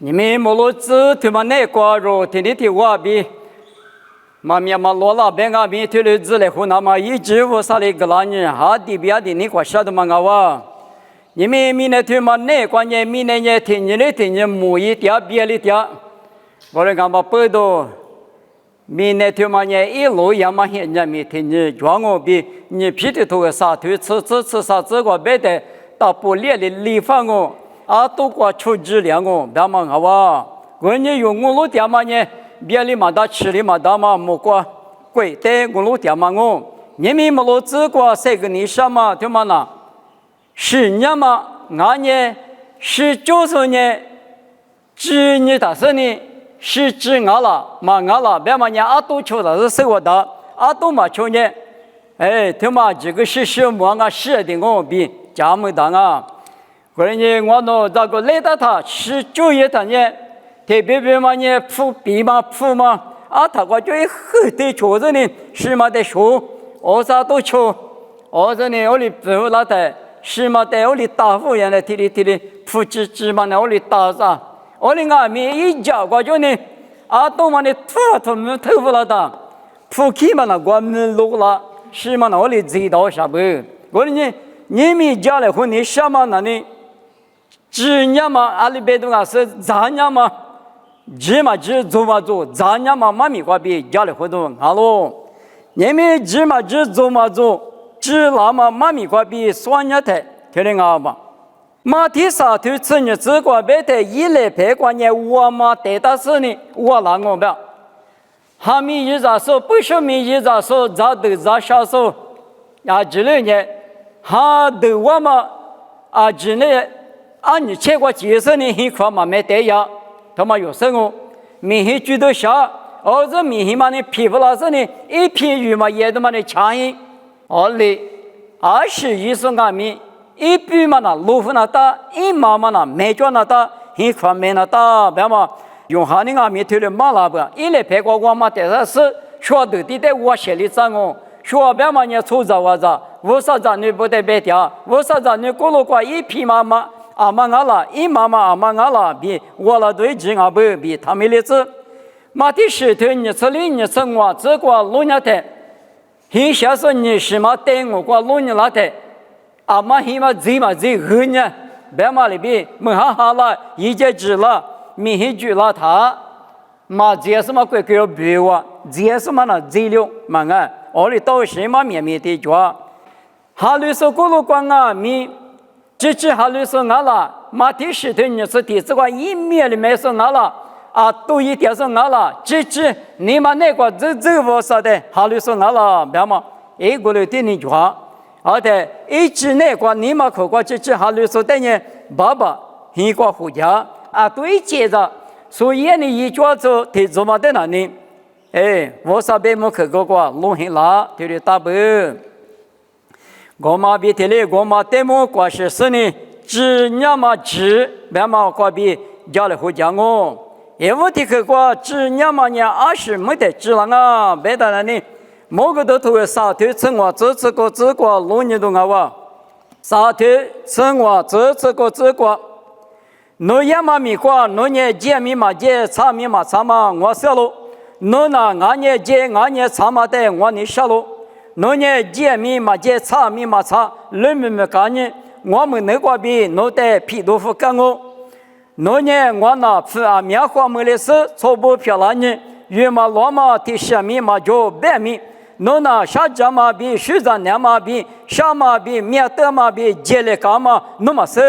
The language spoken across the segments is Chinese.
你们莫罗子他妈那瓜肉天天听我比，妈咪妈罗拉别个比推了子来湖南嘛，一直我啥嘞个啦呢？哈地边的你瓜晓得嘛我？你们明年他妈那瓜呢？明年呢天年嘞天年木一点别哩点，我来讲把报道。明年他妈呢一路也嘛现在明天呢装我比你皮的头个啥头吃啥子个别的大不列的地方哦。啊，都过出质量哦，别嘛好哇！我呢用我路点嘛呢，别里嘛大吃里嘛大嘛，莫过贵的我路点嘛哦，你们莫路只过三个你什么对嘛呢？10年嘛，俺呢19年，只你大是呢，是只俺了，嘛俺了，别嘛呢啊都求的是生活的，啊都嘛求呢，哎，对嘛这个是么俺是的我比家没当啊。个人呢，我呢这个来到他19月的呢，特别嘛呢铺地嘛铺嘛，啊他个就很的确实呢，是嘛的说，我啥都求，我这呢我哩不拉的，是嘛的我哩大户人来提哩铺纸嘛呢我哩打啥，我哩俺们一家个就呢，啊都嘛呢土没头不拉的，铺起嘛呢我们路了，是嘛呢我哩知道啥不？我呢你们家里和你什么呢呢？只年嘛，阿里别东啊是咋年嘛？只嘛只做嘛做，咋年嘛妈咪瓜比家里活动好喽。你们只嘛只做嘛做，只那嘛妈咪瓜比双年台，听得好吧？马蹄沙头吃日子瓜别的一来别瓜呢，我嘛带到是呢，我拿我不。哈米一咋说，不是米一咋说，咋都咋销售，啊之类呢，哈都我嘛啊之类。啊，你吃过几十年很快嘛没得呀？他妈有生哦，明天煮到下，儿子明天嘛你皮肤老师呢，一片鱼嘛也他妈的强硬，而嘞21岁俺们一笔嘛那路夫那大，一毛嘛那没赚那大，很快没那大，别嘛用下你俺们推了马拉不？一来别个我嘛得啥事，说的地带我写的脏哦，说别嘛你粗糙我咋，我啥子你不得别掉，我啥子你咕噜过一匹嘛。阿妈俺了，一妈妈阿妈俺了，比我了对劲阿不比他们的子，马的石头你吃里你吃我，这个路那台，很小时你是嘛带我过路你那台，阿妈很嘛最后呢，别嘛里边没哈了，一节知了，明天就了他，嘛这什么鬼给我别我，这什么呢资料嘛啊，我里到什么面的抓，哈律师咕噜光啊咪。这哈律师俺了，马蹄石头你是第这个一面里面是俺了，啊，都一点是俺了。这你们那个这我说的哈律师俺了，别嘛，一个人对你讲，而且一直那个你们口过这哈律师的呢，爸爸一个回家啊，对接着，所以你一抓住提怎么的那呢？哎，我说别没口过，弄很拉，对的大不？我妈比提嘞，我妈对么关系是呢？只娘嘛只，别嘛关比家里会讲我，因为提去过只娘嘛呢20没得只了啊，别的人呢，某个都头沙头称我这个6年多啊，沙头称我这个，侬也嘛米过，侬呢见米嘛见，查米嘛查嘛，我晓喽，侬呢俺呢见俺呢查嘛的，我呢晓喽。侬呢见面嘛见查面嘛查，人们没干呢，我们那个边侬得皮豆腐干我，侬呢我那吃啊棉花没的事，错不漂亮呢，月嘛老嘛提下面嘛就白面，侬那下家嘛比水长娘嘛比下嘛比面的嘛比接来干嘛，侬嘛是，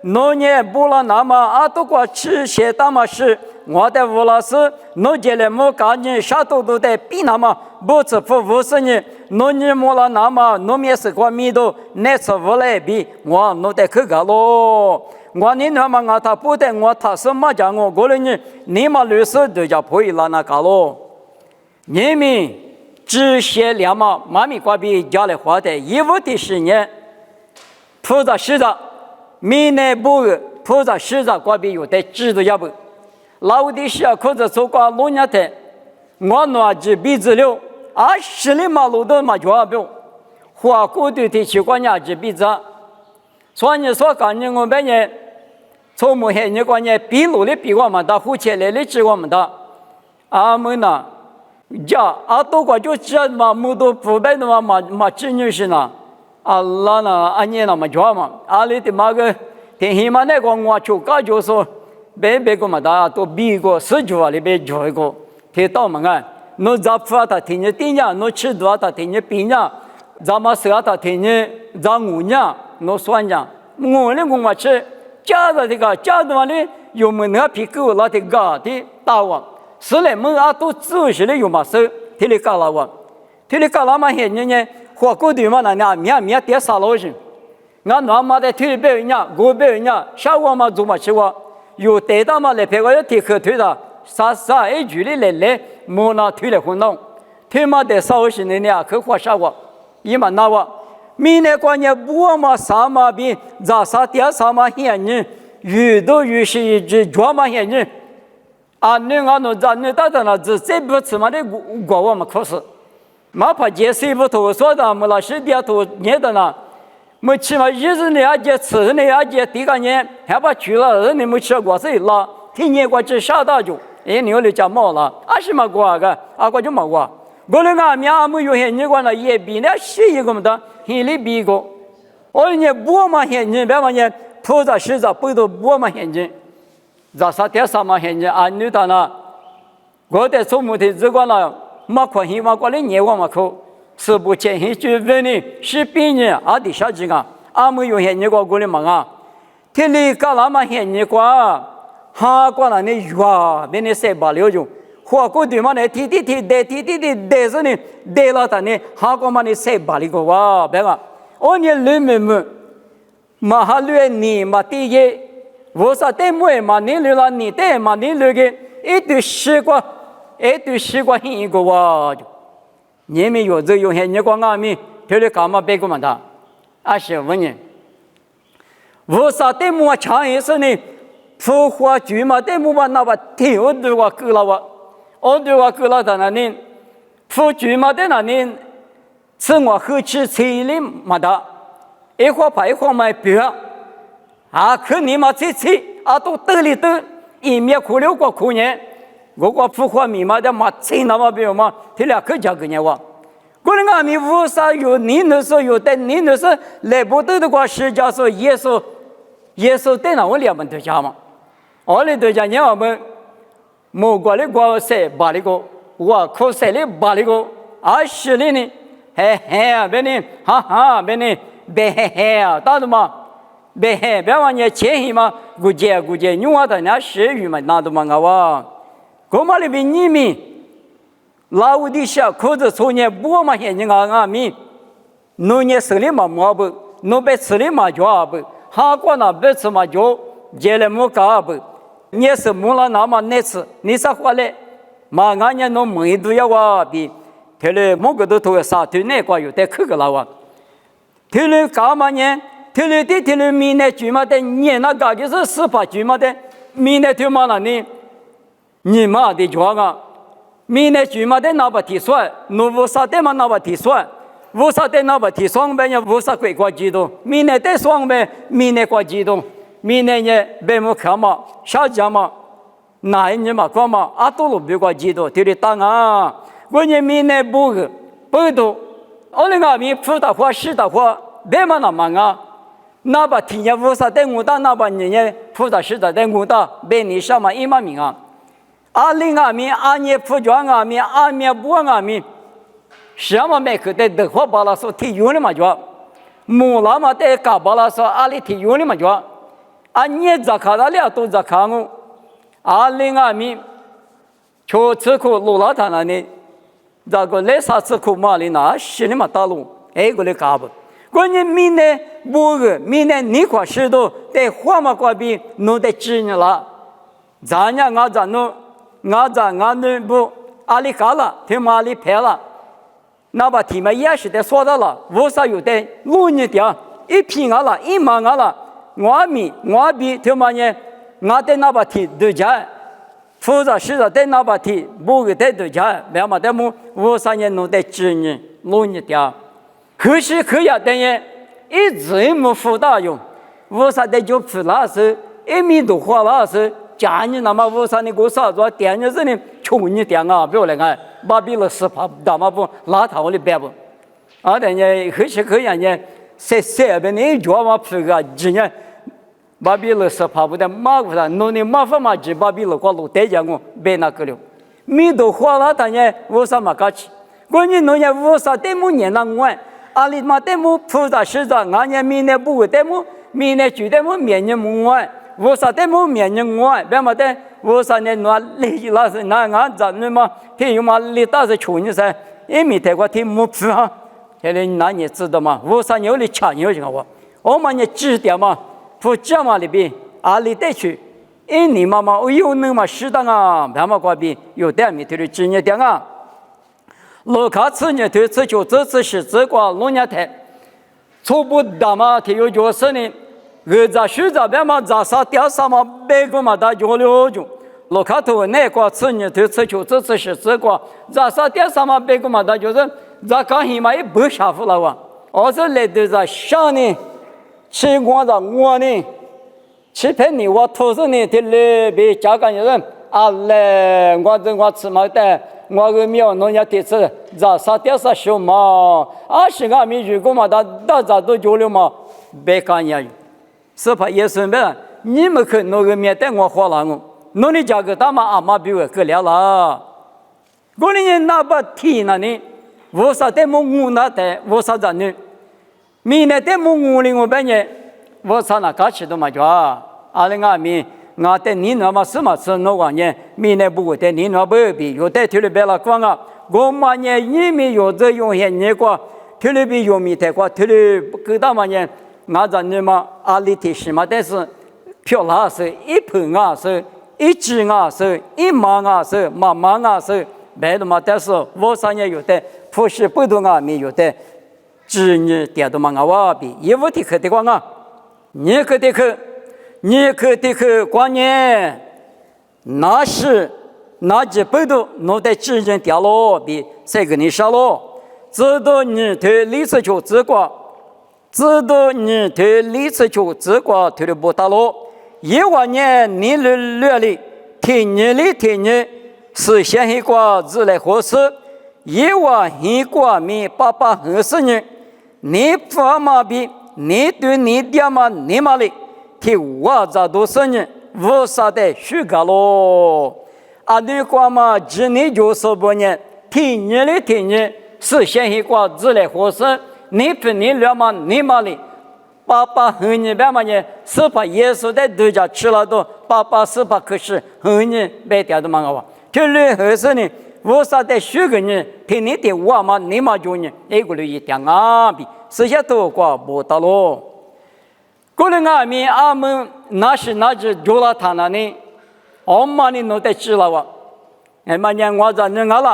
侬呢不了那么啊都过吃些大嘛是。我的吴老师，侬接来莫干呢，啥都得比那么不吃不服是呢，侬你莫了那么，侬面是个米都，那吃不来比我侬得去个咯。我你那么我他不得我他什么讲我过来呢？你嘛律师都叫可以了那个咯。你们只写两嘛，妈咪瓜比家里花的150的10年，菩萨实在，明年不菩萨实在瓜比有的知道要不？老的是可是做过6年的，我那只鼻子了，10里马路都嘛就不，花过的去过年只鼻子，所以说干呢我们呢，从目前你关键比努力比我们大，互相来的比我们大。阿们呐，家阿多个就这嘛，木都不白的嘛子女是呐，阿拉呐，阿爷那么叫嘛，阿里的嘛个，天起码那个我就搞就说，别个嘛大都比个十九啊里边就一个，听到嘛个，侬咋发他听你听呀，侬吃多他听你比呀，咋么说他听你咋五呀，侬算呀，我的我吃，家的这个家的嘛哩，有么那皮狗那的个的大王。是嘞，门啊都只是嘞有嘛事，提里搞了我，提里搞了嘛些人呢，火锅店嘛那面点啥东西，俺那嘛的提里别人家，我别人家，下午嘛做嘛吃我，有带到嘛来陪我要提可推的，啥一距离来，莫那推来混弄，推嘛的啥东西呢？可花下我，伊嘛那我，明年过年我嘛啥嘛比，咋啥点啥嘛些人，遇到遇是一只抓嘛些人。啊，你咱你打的那这不吃嘛的过我们可是，哪怕接谁不投说的，我老师点投念的呢，没起码一日你要接吃你要接第个年，还把去了人你没吃过谁了，听年过去下大酒，哎，你有你家毛了，啊什么过个，啊过就没过，我那个面没有些你过了也比那是一个么的，心里比个，我呢不嘛现金，别嘛呢，投在实在不都不嘛现金。咋啥点啥嘛现在啊？你当那，我在做木的这个呢，马可希望过来年我嘛可，是不进行就问呢？是别人啊的小几个，啊没有现在过来嘛啊？天里搞那么现在过，哈过那你哇，别你塞巴了就，火锅店嘛呢，提带着呢，带了他呢，哈过嘛你塞巴里个哇，别个，我你里面嘛哈里你嘛第一。我说对么嘛？你来了，你对嘛？你那个一堆西瓜很一个哇！你们有这有些你讲俺们，别的干嘛别个嘛的？25年，我说对么强一些呢？复活剧嘛，对么那把挺我对我够了我对我够了的那呢？复剧嘛的那呢？是我后期催的嘛的，一会儿拍一会儿买表。啊，可你嘛这啊都得里头，一面哭了过哭年，我复活密码的嘛这那么别嘛，他俩可讲个年话。过来俺们无啥有你那时候有的，你那时候来不得的话，实际说耶稣在那我两门对家嘛，我里对家你我们某国的国塞把那个，我可塞的把那个，20里呢，嘿嘿啊，别呢，哈哈，别呢，别嘿嘿啊，打的嘛。别忘记前一嘛，估计，你我的那10月嘛，那都嘛个哇，我嘛里边你们，老屋底下可是从年不嘛现在俺们，农业手里嘛毛不，农被吃里嘛脚不，哈过那被吃嘛脚，接来么搞不，你是么了那么难吃，你啥话嘞？嘛俺家农门都要哇比，他嘞么个都头啥头那个有得可个了哇，他嘞干嘛呢？天里明年举嘛的，年那个就是18举嘛的，明年就嘛那呢，你嘛的叫啊，明年举嘛的那不提算，侬无啥的嘛那不提算，无啥的那不提算呗呀，无啥鬼过激动，明年的算呗，明年过激动，明年呢别么看嘛，小家嘛，哪一年嘛干嘛，啊都路别过激动，天里当啊，我年明年不多，我那个米普的话10的话，别嘛那嘛啊。那把天爷无啥的我打，那把人家菩萨是的我打，别你什么一嘛名啊？阿里阿米阿尼普庄阿米阿米不阿米，什么没可得的话把拉说提用的嘛叫，木拉嘛得嘎把拉说阿里提用的嘛叫，阿你咋看到了都咋看我？阿里阿米，就吃苦路拉他那里，这个来啥吃苦嘛里那心里嘛大路，哎个来嘎不？关键明年不个，明年你块石头在花嘛块边弄得几年了，咱家俺咱弄，俺弄不阿里嘎了，听嘛阿里拍了，那把天嘛也是在说到了，为啥有的6年的一批俺了，一毛俺了，我比听嘛呢，俺在那把天都家，负责是的在那把天不个在都家，别嘛在么为啥呢弄得几年6年的。可是可以等于一直没辅导用，为啥的就不拉手？一米多花了是家人那么无啥的过啥子电人是呢穷你电啊，比如来看把比了是怕大嘛不拉头的别不，啊，但是很是可以呢，谁边的脚嘛铺个今年。把比了是怕不得马过上，弄的麻烦嘛，只把比了过路带讲我别那个了，米都花了，但是无啥嘛搞起，关键弄也无啥得么年那晚，阿里嘛得么菩萨是着，俺年明年不得么，明年就得么明年么晚，无啥得么明年晚，别么得无啥呢？那累了是那俺咱们嘛，天有嘛累大是穷你噻，也没得过天么铺哈，现在那你知道嘛？无啥有的抢有这个我们也知道嘛。不讲嘛里边，阿里得去，你妈妈有能嘛适当啊，别嘛关边有点米头的职业点啊。罗卡次年头次就这次是这个农业台，初步大嘛，他有角色呢，在学这边嘛，在啥点啥嘛，别个嘛大交流就。罗卡头那个次年头次就这次是这个，在啥点啥嘛，别个嘛大就是在刚起嘛也不下户了哇，而是来的在乡呢。吃光着我呢，吃饭呢我头上呢的嘞被家干人啊嘞，我吃嘛的，我个苗农家的吃，咋啥点啥小嘛，啊是俺们如果嘛大家都交流嘛，别干呀，是怕也顺便，你们去那个面带我花了我，那你家个大妈阿妈比我可了啦，我的人哪把提那呢，为啥得么我那的，为啥子呢？明年得么我哩我半年，我上那搞起都嘛叫啊！阿里俺们俺得你那么什么事弄完呢？明年不会得你那不比，有得头里边了光啊！我嘛呢，你们有这用些你个头里边有米太过，头里够大嘛呢？俺咱你嘛阿里提什么？但是票拉是一盆啊是，一只啊是，一毛啊是，毛啊是，别的嘛但是我上年有得，不是不多啊没有得。只你点到嘛我瓦比，一无的可的光啊，你可的可光年，那是那几百多，弄得只人掉落比谁给你杀了？知道你对历史球之光，知道你对历史球之光对的不打落，一万年你略里听你是先一个自来合适，一万一个米800合适呢？你爸妈比你对你爹妈你妈哩，替我这都是呢，无啥的虚假咯。啊，你光嘛，只你就是不呢？听你，是先一个自来合适，你对你爹妈你妈哩，爸爸和你爸妈呢，是把耶稣的对家吃了都，爸爸是把可是和你别掉的嘛个哇，这里合适呢？无啥的虚个呢？听你的我嘛，你嘛就呢，那个里一点啊比，实际都过不到咯。过了俺们阿们那是就了他那呢，我嘛呢弄得吃了哇，哎嘛呢我这人啊啦，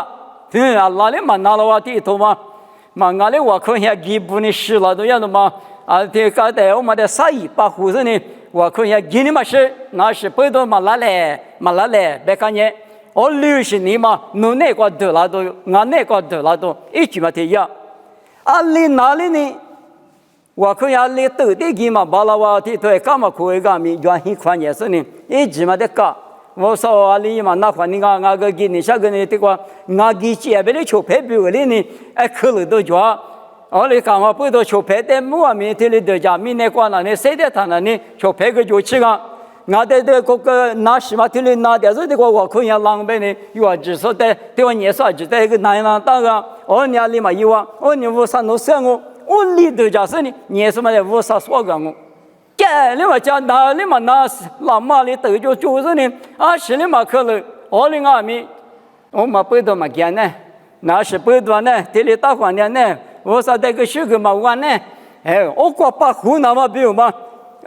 啊哪里嘛拿了我地头嘛，嘛俺哩我看下基本的吃了都样子嘛，啊这搞得我们的生意把护士呢，我看下给你们吃，那是不多嘛拿来，别看见。我60年嘛，侬那个得了都，俺那个得了都，一句嘛这样。啊，你哪里呢？我看下你都得给嘛，把那话题对干嘛可以干咪，原因关键是呢，一句嘛得干。我说啊，你嘛那块你俺个给你下个呢这个，俺给这边的球拍比我哩呢，哎，可能都叫。我哩干嘛不到球拍的，我明天哩得家，明天过那呢，谁在他那呢？球拍个就去啊。俺在这个拿什么？这里拿点子的话，我可以狼狈的，有只说的，对我年少只在一个男人当个，我年里嘛有啊，我年无啥弄生我里头家是呢，年什么的无啥说个我，这里嘛讲哪里嘛那老妈里头就是呢，啊是里嘛可能，我里俺们，我嘛不多嘛讲呢，那是不多呢，这里大饭店呢，我啥这个学个嘛玩呢，哎，我过把湖南嘛比如嘛。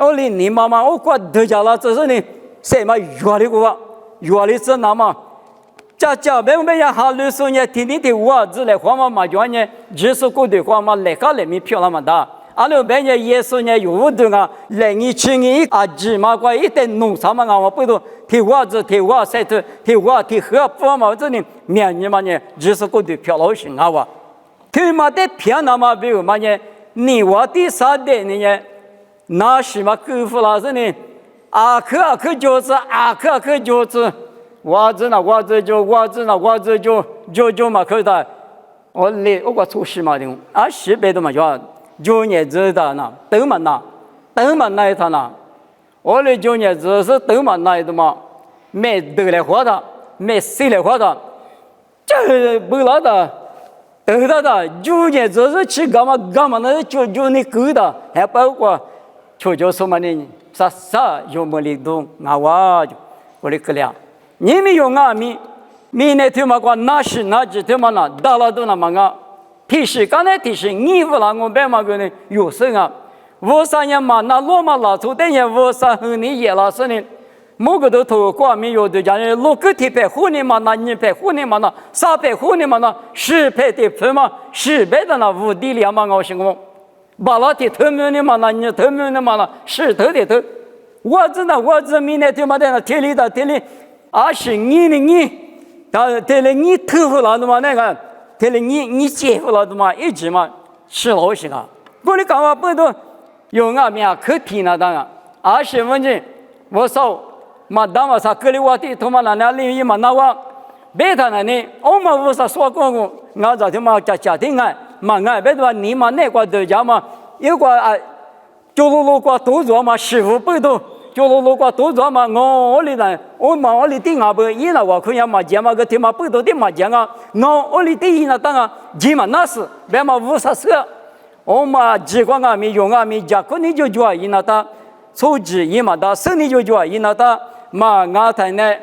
我哩你妈妈，我管得家了，这是呢，谁嘛越里是那么，家别呀，哈律师呢，天天的我子来花嘛就呢，只是过的花嘛来个来米漂亮嘛的，阿拉别呢耶稣呢有的啊，来你吃你啊芝麻瓜一点农啥嘛我不多，提我晒头，提河不嘛这呢，面你嘛呢，只是过的漂亮些啊哇，他妈的偏那么比如嘛呢，你我的啥的呢？那什么功夫了是呢？阿克就是阿克就是，我子那我子就嘛可的，我出事嘛的，西北的嘛就年子的呢，都嘛那一趟呢，我的就年子是都嘛那一的嘛，没得来活的，没谁来活的，这不拉的。得到的，就年子是去干嘛那就你够的，还包括就什么呢？啥有没力度？我的个了，你们用米那天嘛，那是那几天嘛那，到了都那么提示，刚才提示你不让我别嘛个呢，有声啊，我啥年嘛那罗马拉出的人，我啥和你也拉是呢？某个都头挂没有的讲，六个铁牌户呢嘛那，2牌户呢嘛那，3牌户呢嘛那，10牌的牌嘛，10牌的那5地里嘛我行不？把那的头面的嘛那，你头面的嘛那，10头的头，我知明年他妈的那天里，是你，他天里你头发了的嘛那个，天里你姐夫了的嘛，一直嘛是老些个，我的讲话不多，有面可听了当然，20分钟我说。嘛，当嘛啥格里瓦的，他妈那领域嘛那我，别他那呢，我们无啥说过我，我这他妈家庭爱，嘛爱，别说你嘛那个都讲嘛，有个就路过都做嘛，师傅不多，就路过都做嘛，我里呢，我里顶啊不，伊那我可以嘛讲嘛个他妈不多的嘛讲啊，我里顶伊那当啊，起码那是，别嘛无啥事，我嘛机关啊没用啊没讲，可你就做伊那他，手机伊嘛他，手你就做伊那他。嘛，我台呢，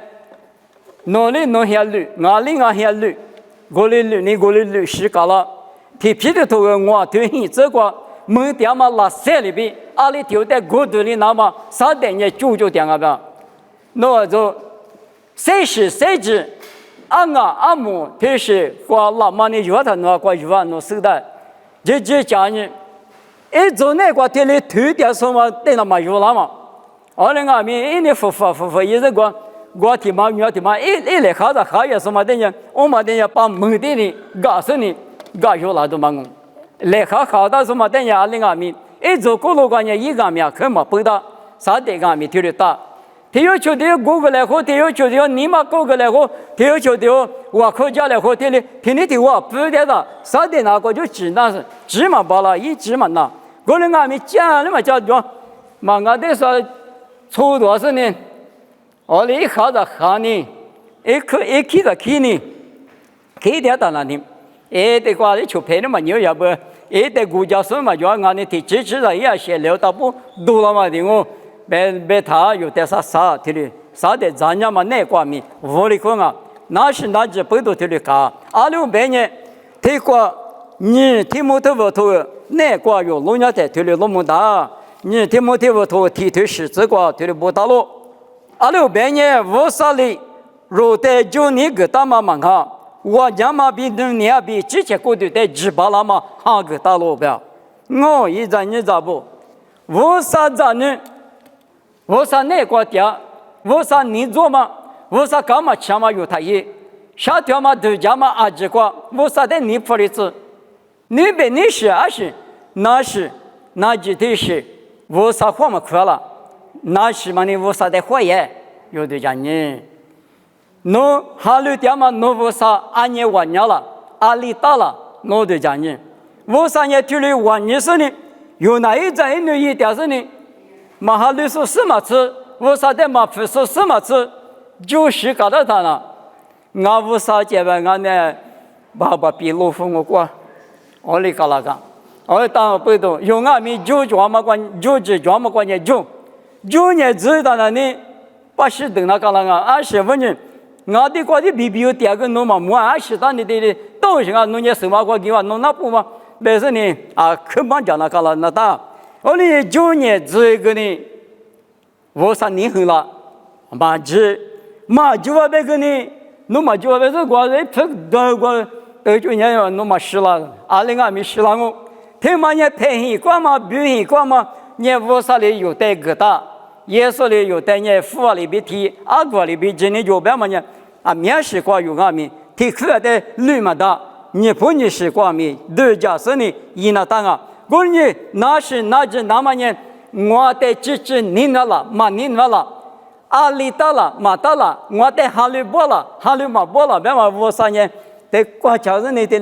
农下绿，我下绿，我绿是干了。提皮的头我推行这个，门店嘛拉山里边，阿里丢在国土里那么3点也就点个吧。那就谁知，阿母他是过老妈的药他那过药那时代，就讲呢，一做那个店里推点什么在那么药了嘛。20年，你复，一直我提嘛，一来考也什么的人，我们的人把门店里告诉你，告诉了都嘛我，来考到什么的人20年，一做过路关键1个面可嘛不大，3点个面体大，他要求的过个来后，他要求的你嘛过个来后，他要求的我口家来后，天天的我不得的，3点那个就只那是芝麻包了，一芝麻那，过了面讲了嘛叫做，嘛我的说。初多少年？我哩考的考呢，一期的期呢，期的到哪里？的话你就赔了嘛，牛也不，的国家什么就俺的提支持了也些了，大不多了嘛的我，别他有点啥的哩，啥的咱家嘛那挂面，我哩讲啊，那是那只不多的哩卡，26年，提过你提木头不头，那挂有农家的提哩那么大。你听没听不懂？提推是这个推的不大路。26年我啥哩？若在就你个大妈们哈，我家嘛比你也比之前过的在18了嘛，哈个大路标。我一阵你咋不？我啥子呢？我啥那个家？我啥你做嘛？我啥干嘛钱嘛有他也？下条嘛都家嘛阿几个？我啥的你不的子？你别你是还是那是那几天是？我啥话嘛快了，那是嘛你我啥的话也有的讲呢，侬哈路点嘛侬我啥2年1年了，压力大了，我的讲呢，我啥也距离1年是呢，有哪一阵一一点是呢，嘛哈路是什么吃，我啥的嘛不是什么吃，就是搞到他了，我啥结伴俺呢，爸爸比路父我过，我哩搞那个。我当不懂，用就专门关键就你知道了呢，80等那个20分钟，我的过的比有第二个弄嘛，我20当的都是弄些什么过给我弄那不嘛，但是呢可忙讲那个了那大，我呢就你这个呢，我3年后了，嘛就那个呢，弄嘛就那个过来拍到过就年弄嘛10了，20年10了我。他妈也配合过嘛，表现过嘛，你无啥里有带个大，耶稣里有带你父里边提，阿哥里边今年就别嘛呢，面试过有面，提出来的绿嘛大，你不你试过面，都假设呢，伊那当啊，我呢那是那么呢，我的支持你那了，马你那了，阿里达了，马达了，我的哈利波了，哈利马波了，别嘛我啥呢？得过桥子呢，得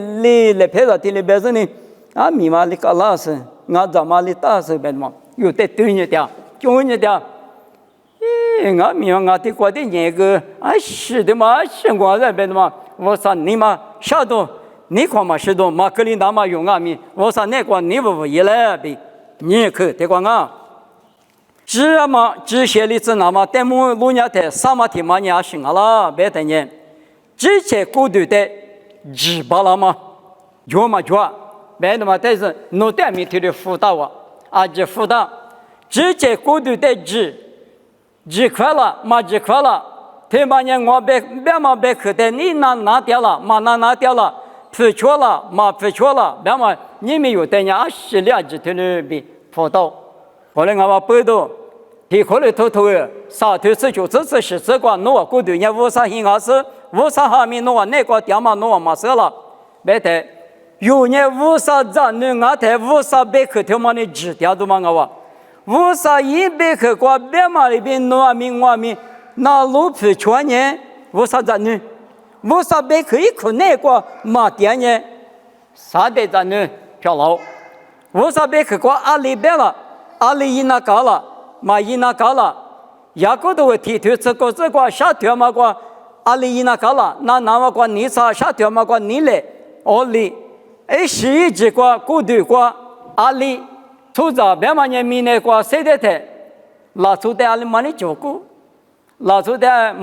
来陪着，得来陪着呢，啊，米嘛里卡拉是，我怎么里打是别嘛，有得对你的，就你的。我米我的过的年个啊是的嘛，是我这边的嘛。我说你嘛啥都，你看嘛是都嘛格林达嘛用啊米。我说那个你不也来比，你可得光啊。只嘛只写的字那么，但么路伢的什么地嘛伢行了，别的呢，之前孤独的只把了嘛，有嘛有，别的嘛但是弄点米头的辅导啊，啊这辅导，之前孤独的只快了，嘛只快了。他妈呢，我别嘛别去的，你拿掉了，嘛拿掉了，不错了，嘛不错了，别嘛你们有的人是两只头的比辅导，后来我们背到，提后来偷的，啥头是就这是这个，弄过头人无啥形啊是，无啥下面弄那个点嘛弄嘛事了，别的，有人无啥子，你俺台无啥别去他妈的指掉都嘛我。无啥一百克瓜别嘛里边弄啊米我米那路皮全年无啥子呢？无啥别可以可那个马点呢？啥的子呢？漂老无啥别可瓜阿里边了，阿里一那搞了，马一那搞了，雅各都会提出这个下条嘛瓜阿里一那搞了，那嘛瓜你啥下条嘛瓜你来阿里，哎是一只瓜孤独瓜阿里。出着别嘛年米那个谁的台，拉出的阿里嘛的照顾，拉出的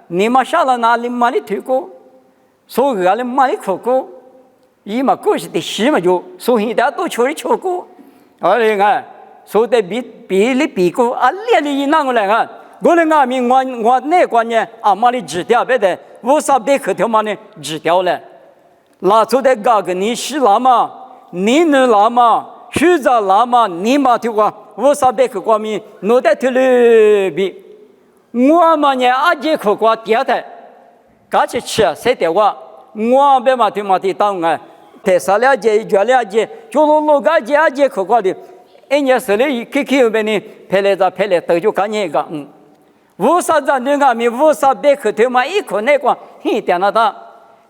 你嘛下了哪里嘛的推过，所以阿里嘛的苦过，伊嘛过去的西嘛就，所以大家都确实吃过，而且看，所以的比过啊，连里一拿过来看，过来阿米我那个呢啊嘛的指掉别的，我啥别去条嘛的指掉了，拉出的嘎个你是拉嘛，你能拉嘛？去着拉嘛，你嘛听话，我啥别去过米，弄得特别比，我嘛呢阿姐去过第二台，刚去吃谁的话，我别嘛听嘛听当啊，太少了解，绝了解，就路个姐阿姐去过的，一年是嘞，去边呢，拍来都就干一个，我啥子那个米，我啥别去听嘛，一口那个，嘿，点了他。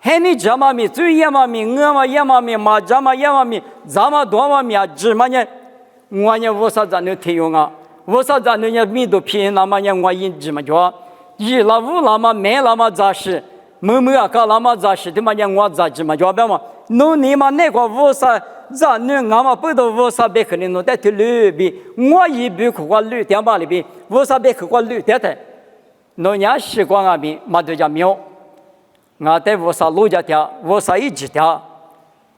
嘿，你这嘛米，最也嘛米，我嘛也嘛米，嘛这嘛也嘛米，咱嘛多嘛米啊，芝麻呢？我呢，我啥子能提用啊？我啥子能呢？米都便那么呢？我因芝麻着，一那五那么没那么杂事，没啊搞那么杂事的嘛呢？我杂芝麻着别嘛，弄你嘛那个我啥杂呢？我嘛不都我啥别可能弄得去绿比，我一边去过绿点吧里边，我啥别去过绿点的，弄伢习惯啊比嘛都叫苗。我在我啥路家条，我啥一直条，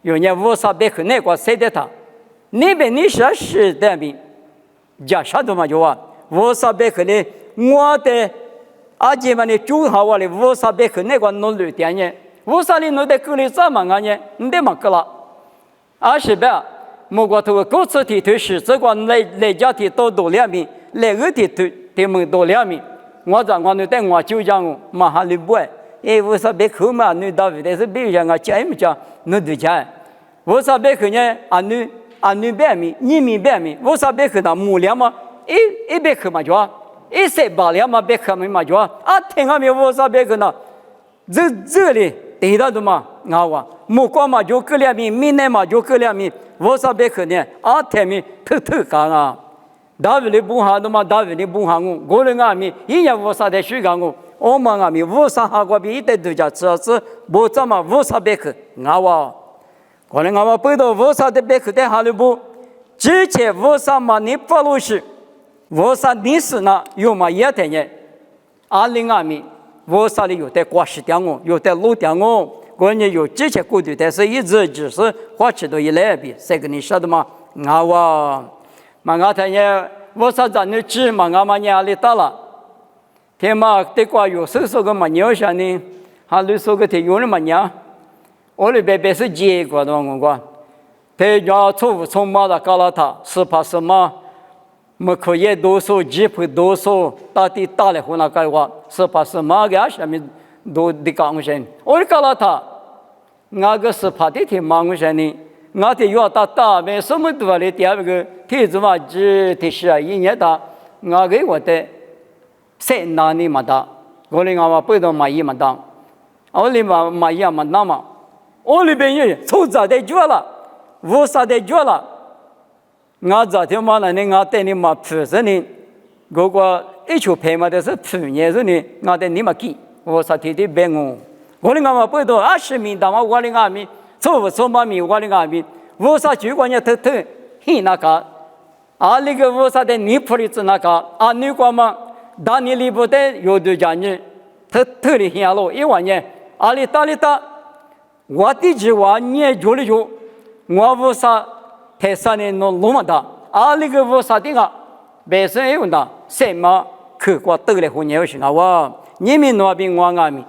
有人我啥别去那个谁的他，那边你是的边，家啥都嘛有啊，我啥别去呢？我的阿姐们的主好我的，我啥别去那个弄绿点呢？我啥里弄的够里怎么个呢？你得嘛够了，二十倍，莫过头各次提推是这个来家提多两米，来个提门多两米，我在我那等我就讲马哈里不。哎，我说别去嘛，你到底是别人啊讲没讲，你都讲。我说别去呢，你别米，你米别米。我说别去那木两嘛，一别去嘛就，一十八两嘛别去嘛就。啊，听下面我说别去那，这里对到的嘛，我木瓜嘛就各两米，米呢嘛就各两米。我说别去呢，啊，听米偷讲啊，大卫的不好的嘛，大卫的不好我人家米，一年我说的虚讲我。我们阿米无啥好过比一代都叫只是不怎么无啥别去，可能我背到无啥的别去在哈里不，之前无啥嘛你不路是，无啥你是那有嘛也的呢，阿里阿米无啥的有的挂石点我，有的路点我，关键有之前过的，但是一直只是花起都一来比，这个你晓得吗？嘛我的呢，无啥子你吃嘛我嘛压力大了。天嘛，得过有时说个嘛鸟啥呢？哈，你说个天有的嘛鸟，我那边是结果的我讲，他家从马的搞了他，是怕什么？没可以多少，几倍多少，到底打了回那个话，是怕什么个下面都的讲些，我搞了他，那个是怕的天忙些呢，我的要大没什么多的第二个天主嘛只的是一年大，我给我的三哪里嘛大，我的我不懂嘛一嘛大，我的嘛一嘛那嘛，我里边人抽咋的绝了，无啥的绝了，我昨天嘛呢，我带你嘛不是呢，如果一出牌嘛的是去年是呢，我带你嘛给，我啥天天办我，我的我嘛不懂20米大嘛，我的我米。错嘛米我的阿米，我啥就关键特很那个，那个我啥的你普里子那个，你光嘛，当你里不得有的家人，特的很了，一万年，里大，我的计划你也做了做，我啥台上的弄么大，那个我啥的个，本身有的，什么客观得来和你有些那哇，你们那边我阿米。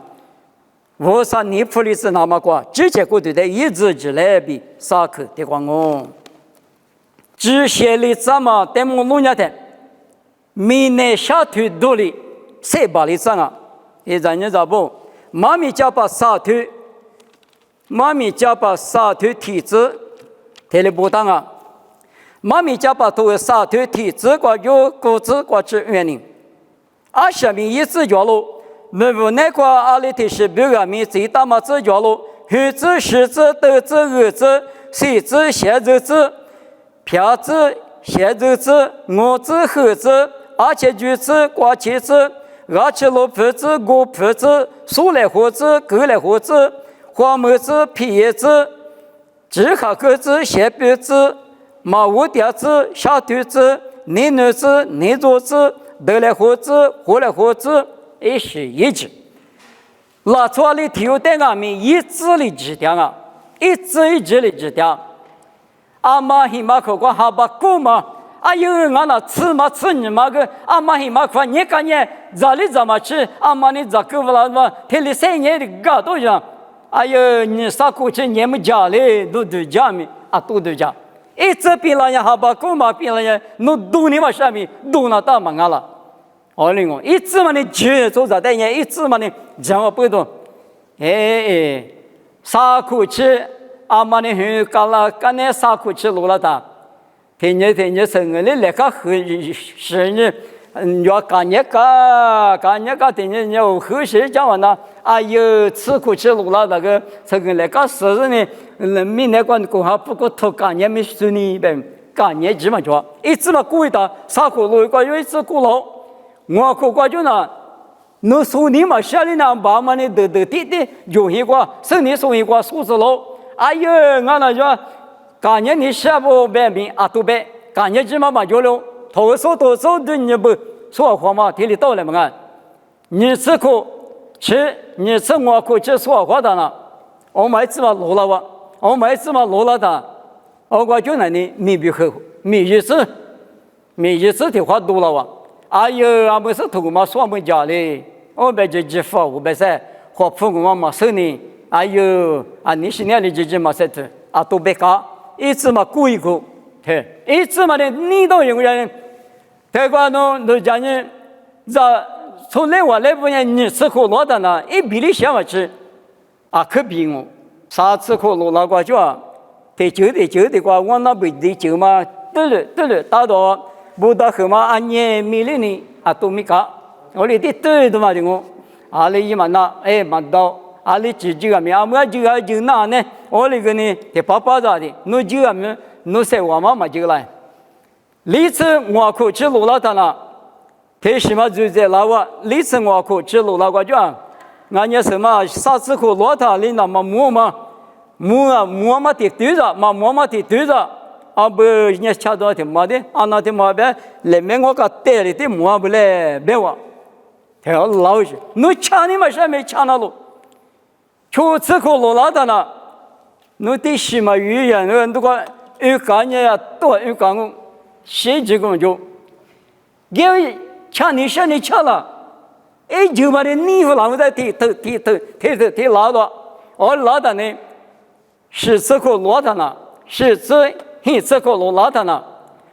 我说你普里是那么过，直接过对的一直之来比啥去的光哦，只写里怎么在我弄下的，明年下头多里谁把里上啊？一咱人咋不？妈咪家把沙头体质，提里不当啊？妈咪家把头沙头体质过有果子过吃原因，下面一直叫路。无奈过阿里的是别个名最大嘛子叫路，黑子、石子、豆子、鹅子、水子、咸肉子、票子、咸肉子、鹅子、猴子、阿切橘子、瓜茄子、阿切罗皮子、果皮子、苏来胡子、狗来胡子、黄梅子、皮叶子、纸哈果子、咸饼子、马乌条子、小兔子、泥牛子、泥桌子、豆来胡子、胡来胡子。一时一直，拉出来头戴俺们一直的指条啊，一直的指条。阿妈黑马可过好把过嘛，有俺那吃嘛吃你嘛个，阿妈黑马可你看你咋里怎么吃，阿妈你咋够不了嘛？天里3年的搞多样，你啥过去你们家里都家里都家，一直比那样好把过嘛，比那样弄多你嘛上面多那大嘛俺了。另外，一直嘛你接做啥的呢？一直嘛你讲我不懂，啥苦吃？阿妈你很干了，干那啥苦吃路了的？天天生活里来个很是呢，要干那个，天天要后事讲完了，吃苦吃路了那个，生活来个是呢，明年管过下不过头干那没顺利呗，干那起码做，一直嘛过一道，啥苦路过有一次过路。我可关键呢，侬说你嘛下里呢，爸妈呢得有一个，生你送一个数字喽。俺那说，干年你下不办病都办，干年起码嘛就了，多少对你不说话嘛，天里到了嘛俺，你吃苦吃，你吃我苦吃说话的呢，我每次嘛落了的，我关键呢你没意思的话多了哇。俺不是头嘛，说我们家里，我们就支付500噻，和父母嘛收呢。你是哪里就嘛噻的，都别搞，一次嘛过一个，对，一次嘛的你都有人，台湾都讲你，从来我来不然你吃苦落的呢，一比例想法吃，可比我，啥吃苦落那个就，得酒的话，我那不得酒嘛，对了，打到。不到后嘛，俺年米里呢都没搞，我里的对的嘛的我，里一嘛那嘛到，里几个米，我就那呢，我那个呢得爸咋的，侬几个米，侬在我妈就来，里次我可吃路了他了，开始嘛就在那个，里次我可吃路了个就，俺家什么啥子可落他里那么摸嘛的对着，摸嘛的对着。不，人家吃到挺麻的，那挺麻呗。里面我个带里的麻不来，别话，太老实。侬吃你嘛上面吃那路，吃吃苦路拉的呢。侬得西嘛语言，那个干呀多干我，谁这个就，因为吃你上你吃了，就把你衣服拿回来提拉的，拉的呢，是吃苦拉的呢，是吃。这个路拉的呢，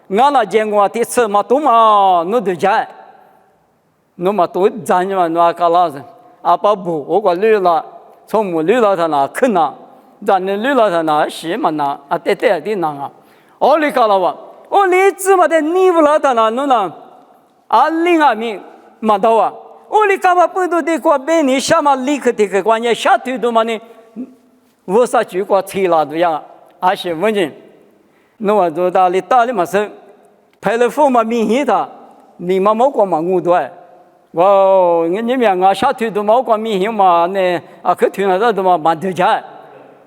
俺那见过的车嘛多嘛，侬都讲，侬嘛多讲嘛，侬干啥子？把布我个绿了，从木绿了他那看呐，咱那绿了他那是嘛那啊对对的那啊，我哩搞了哇，我哩怎么的你不了他那弄那，啊另外面嘛到啊，我哩干嘛不都得过别你什么立刻的个关键下头都嘛呢，我啥就过吹了都样，还是问人，那我做到哩大哩嘛是，拍了风嘛明显的，你嘛冇过嘛我多哎。哇，你们啊，下头都冇过明显嘛呢，啊，去团那都嘛蛮多钱。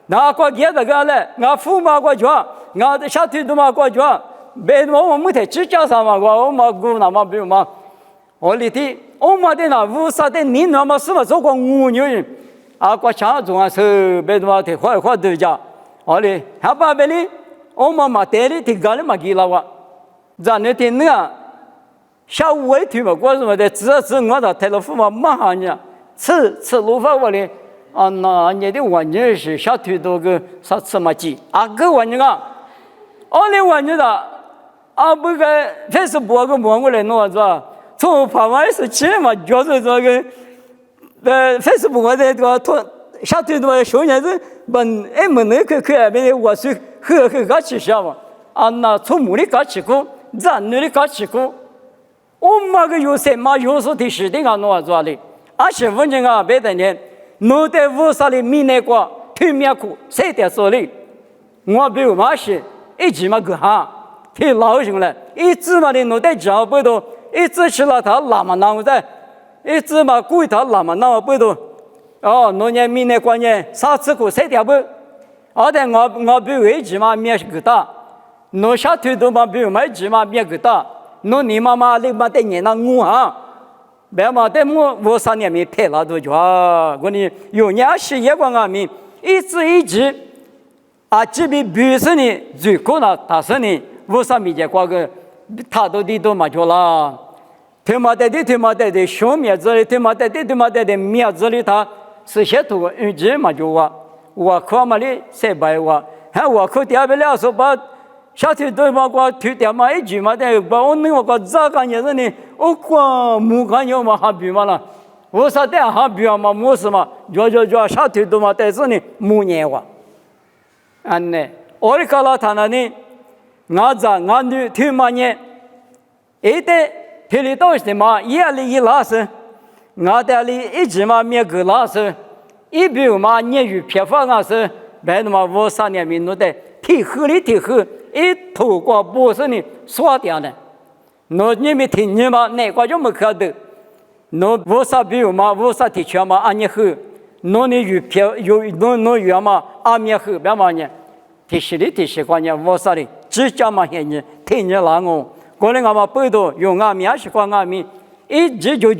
那过节那个嘞，我父母过去，我下头都嘛过去，别的我没得指甲上嘛，我嘛姑那嘛比如嘛，我里头我嘛的那乌啥的，你那么是嘛做过五年，啊，过强中啊是别的嘛的花多家，我哩还把别哩，我嘛带哩提高哩嘛给了我，咱那天那。下午一天嘛，过什么的？只我的台了父嘛，马上呢，吃路法我哩，啊，那你的晚年是下头多个啥吃嘛鸡，啊个晚年啊，我哩晚年的，啊不个Facebook个忙过来弄是吧？从拍完是钱嘛，就是这个Facebook 的这个下头多小伢子问哎问那个那边我是喝个吃下嘛，啊那从木里搞起过，咱那里搞起过。我们个有些嘛有时的事情啊，弄做的，而且问人啊，别的人，弄得乌啥的米那个推面苦，谁在手里？我比如嘛是，一直嘛个哈，挺老实了，一直嘛的弄得脚不多，一直吃了他那么难在，一直嘛故意他那么难不多，哦，弄年米那关键啥吃苦谁在不？而且我比如一直嘛面是个大，弄下推动嘛比如嘛一直嘛面个大。侬你妈妈你妈带你那我啊，别嘛带我3年没拍了多久啊！我呢有年是也光啊咪一直啊，这边比是呢最高了，但是呢我啥没见过个，他都地都嘛就了，他妈带的小面子里，他妈带的面子里，他是些图一直嘛就我靠嘛哩谁白我，还我靠第二边了说把。下头对嘛个推点嘛一句嘛的，把我那个咋个样子呢？我光木干要嘛还比嘛了，我说的还比嘛没事嘛，就下头对嘛，但是呢木年哇，安呢，我的搞了他那呢，我女推嘛呢，一代推里到什么，一里一拉是，我的里一直嘛面个拉是，一比嘛业余批发啊是，别的嘛我3年没弄的，提后。一头过不是你刷掉的，侬你没听你嘛？哪个就没看到？侬为啥比如嘛？为啥提前嘛？按你后，侬你有票有侬有嘛？按面后别嘛呢？提示关键为啥哩？只讲嘛些呢？听你拉我，过来我嘛背到用俺面是关俺面，一直就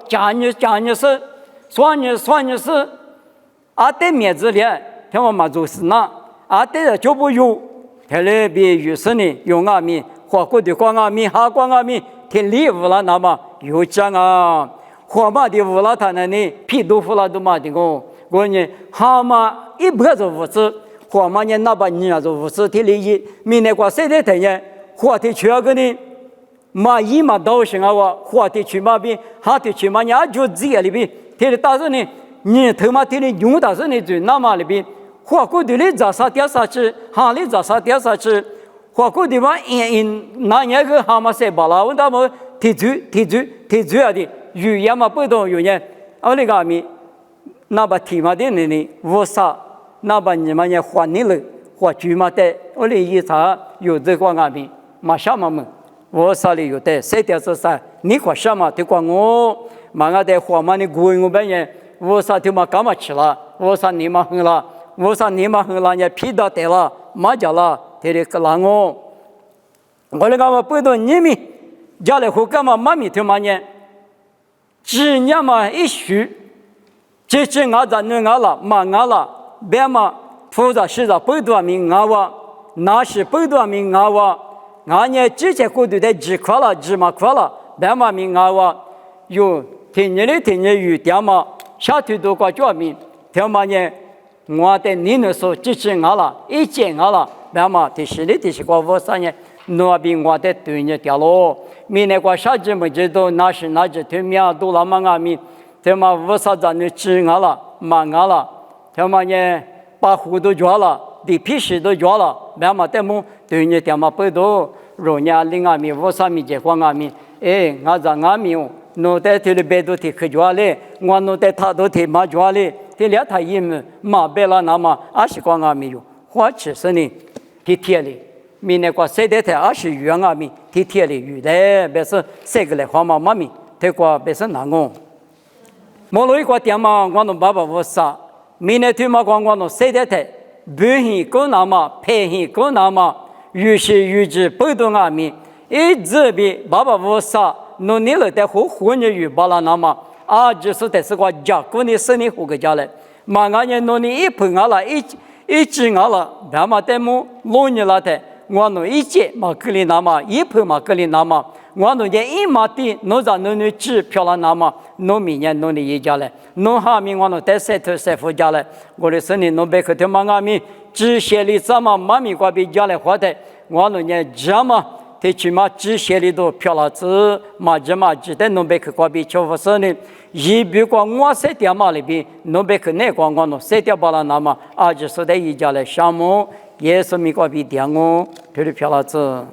讲你是，算你是，啊对面子里，听我嘛就是那，啊对就不有。他那边有时呢，用俺们花过的光俺们，哈光俺们，天里乌拉那么有讲啊，花嘛的乌拉他那呢，皮豆腐拉都嘛的我呢，哈嘛一百多物资，花嘛呢那把你那做物资，天里一明年过谁的天呢？花的去那个呢，嘛一嘛到时啊我花的去嘛边，哈的去嘛呢就这里边，天里但是呢，你他妈天里用但是呢就那么里边。花过的里咋啥掉下去，行里咋啥掉下去，花过的嘛那年个蛤蟆塞巴拉，我他们提出啊的，语言嘛不懂语言，我那个咪那把提嘛的呢，我啥那把你们也换你了，花猪嘛的，我的意思有这个阿咪，马上嘛么，我啥里有的，谁掉是啥，你花什么？对光我，马上的花嘛你过我本人，我啥就嘛干嘛去了，我啥你嘛很了。我说你们很难也皮到得了，马家了，这里个难哦。我那个嘛不懂你们家里户干嘛妈咪听嘛呢？只年嘛一许，这俺在那俺了，嘛俺了，别嘛负责是在不多名俺哇，那是不多名俺哇，俺呢之前过度的只快了，只嘛快了，别嘛名俺哇，有天年有点嘛，下头都过叫名，听嘛呢？我的你那说支持我了，一见我了，别嘛提示过我3年，那边我的对你掉了，明年过下季没知道那是对面都那么阿米，他妈我啥子你吃我了，骂我了，他妈呢把胡都抓了，地皮石都抓了，别嘛得么对你点嘛不多，若伢另外面我上面结婚外面，我在外面哦，侬在这里别都提去抓嘞，我侬在他都提嘛抓嘞，这两他一么嘛别了那么20光外面有，或者是呢，提铁哩。明年过谁的台20元啊米，提铁哩有的，别是谁个来花嘛嘛米，这个别是难讲。莫罗一个点嘛，我侬爸爸我啥，明年对嘛讲我侬谁的台，不行够那么，配行够那么，有些有之不懂啊米，一直比爸爸我啥，侬你了在活你有巴拉那么，就是在是个家过你生你活个家来，嘛俺人侬你一碰啊了，一只啊了，别嘛在么弄你了的。我侬一节嘛格里那么，一盘嘛格里那么，我侬也一马的，侬在侬侬只漂亮那么，侬明年侬的一家来，侬下面我侬带晒头晒夫家来，我的生意侬别去听嘛阿米，只写里怎么妈咪过比家来活的，我侬也这么，最起码只写里都漂亮子，嘛这嘛只得侬别去过比求不生呢，一比过我晒掉嘛里边，侬别去那光我侬晒掉巴拉那么，就是在一家来项目。也是美国比点我，这里漂亮子。